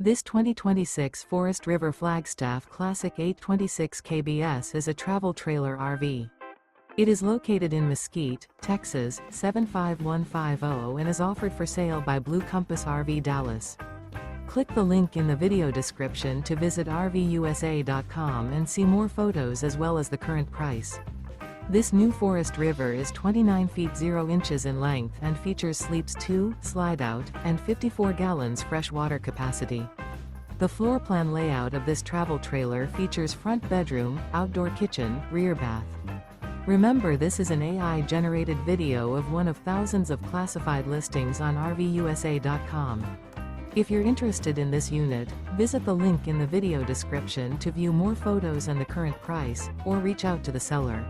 This 2026 Forest River Flagstaff Classic 826 kbs is a travel trailer RV. It is located in Mesquite, Texas, 75150 and is offered for sale by Blue Compass RV Dallas. Click the link in the video description to visit RVUSA.com and see more photos as well as the current price. This new Forest River is 29 feet 0 inches in length and features sleeps 2, Slideout, and 54 gallons fresh water capacity. The floor plan layout of this travel trailer features front bedroom, outdoor kitchen, rear bath. Remember, this is an AI-generated video of one of thousands of classified listings on RVUSA.com. If you're interested in this unit, visit the link in the video description to view more photos and the current price, or reach out to the seller.